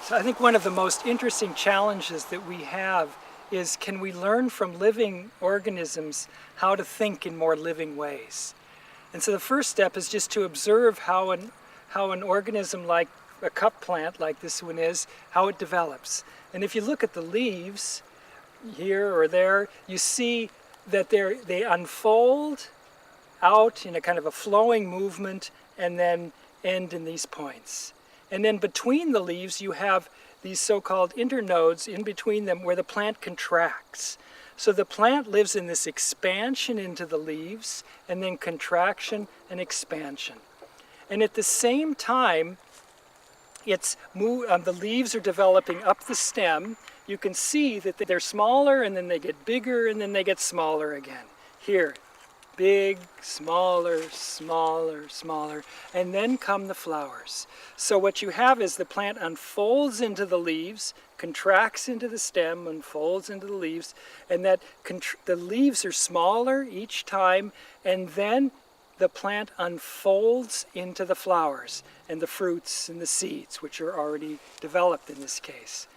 So I think one of the most interesting challenges that we have is, can we learn from living organisms how to think in more living ways? And so the first step is just to observe how an organism like a cup plant, like this one is, how it develops. And if you look at the leaves here or there, you see that they unfold out in a kind of a flowing movement and then end in these points. And then between the leaves you have these so-called internodes in between them where the plant contracts. So the plant lives in this expansion into the leaves and then contraction and expansion. And at the same time, the leaves are developing up the stem. You can see that they're smaller and then they get bigger and then they get smaller again. Here, big, smaller, smaller, smaller, and then come the flowers. So what you have is the plant unfolds into the leaves, contracts into the stem, unfolds into the leaves, and that the leaves are smaller each time, and then the plant unfolds into the flowers and the fruits and the seeds, which are already developed in this case.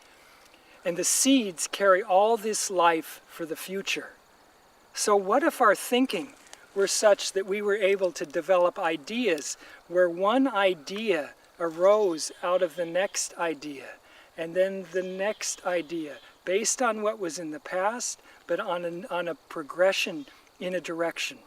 And the seeds carry all this life for the future. So what if our thinking were such that we were able to develop ideas where one idea arose out of the next idea, and then the next idea, based on what was in the past, but on a progression in a direction.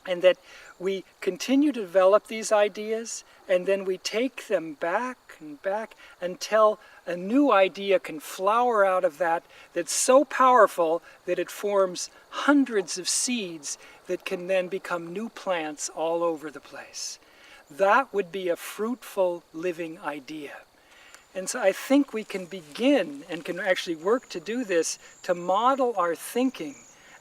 And that we continue to develop these ideas, and then we take them back and back until a new idea can flower out of that, that's so powerful that it forms hundreds of seeds that can then become new plants all over the place. That would be a fruitful living idea. And so I think we can begin and can actually work to do this, to model our thinking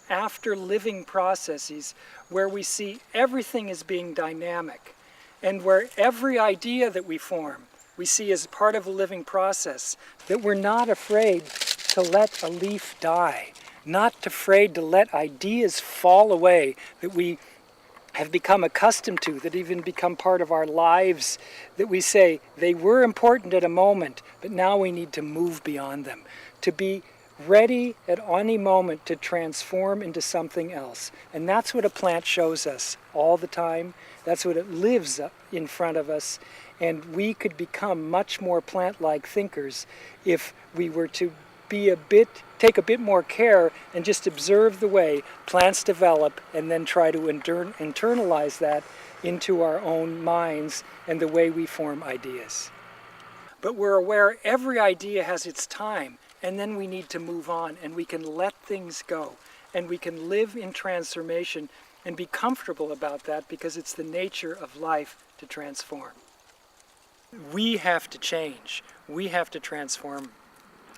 after living processes where we see everything as being dynamic, and where every idea that we form we see as part of a living process, that we're not afraid to let a leaf die, not afraid to let ideas fall away that we have become accustomed to, that even become part of our lives, that we say they were important at a moment, but now we need to move beyond them, to be ready at any moment to transform into something else. And that's what a plant shows us all the time. That's what it lives in front of us. And we could become much more plant-like thinkers if we were to take a bit more care and just observe the way plants develop and then try to internalize that into our own minds and the way we form ideas. But we're aware every idea has its time, and then we need to move on, and we can let things go, and we can live in transformation and be comfortable about that, because it's the nature of life to transform. We have to change. We have to transform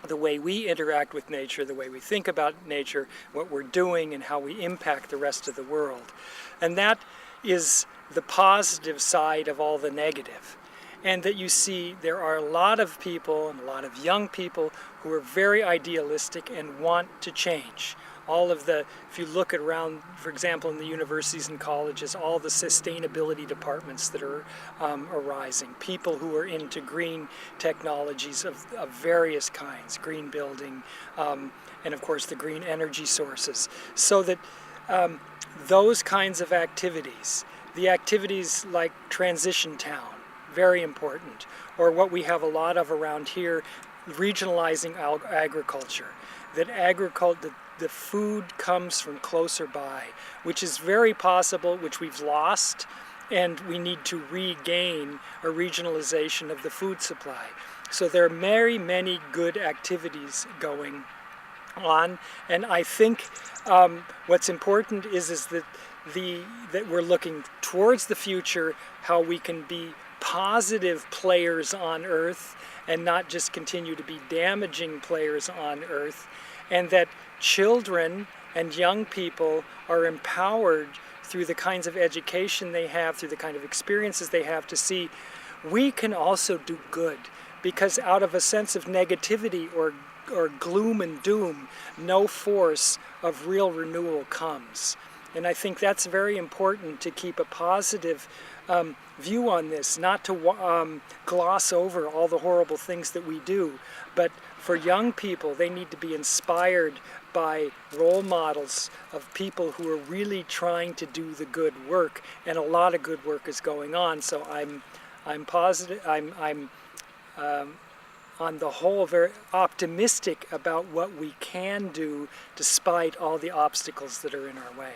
the way we interact with nature, the way we think about nature, what we're doing, and how we impact the rest of the world. And that is the positive side of all the negative. And that you see there are a lot of people, and a lot of young people, who are very idealistic and want to change. If you look around, for example, in the universities and colleges, all the sustainability departments that are arising, people who are into green technologies of various kinds, green building, and of course the green energy sources. So that those kinds of activities, the activities like Transition Town, very important, or what we have a lot of around here, regionalizing agriculture, that the food comes from closer by, which is very possible, which we've lost, and we need to regain a regionalization of the food supply. So there are very many good activities going on, and I think what's important is that we're looking towards the future, how we can be positive players on Earth and not just continue to be damaging players on Earth, and that children and young people are empowered through the kinds of education they have, through the kind of experiences they have, to see we can also do good, because out of a sense of negativity or gloom and doom, no force of real renewal comes. And I think that's very important, to keep a positive view on this, not to gloss over all the horrible things that we do. But for young people, they need to be inspired by role models of people who are really trying to do the good work, and a lot of good work is going on. So I'm positive. I'm on the whole very optimistic about what we can do despite all the obstacles that are in our way.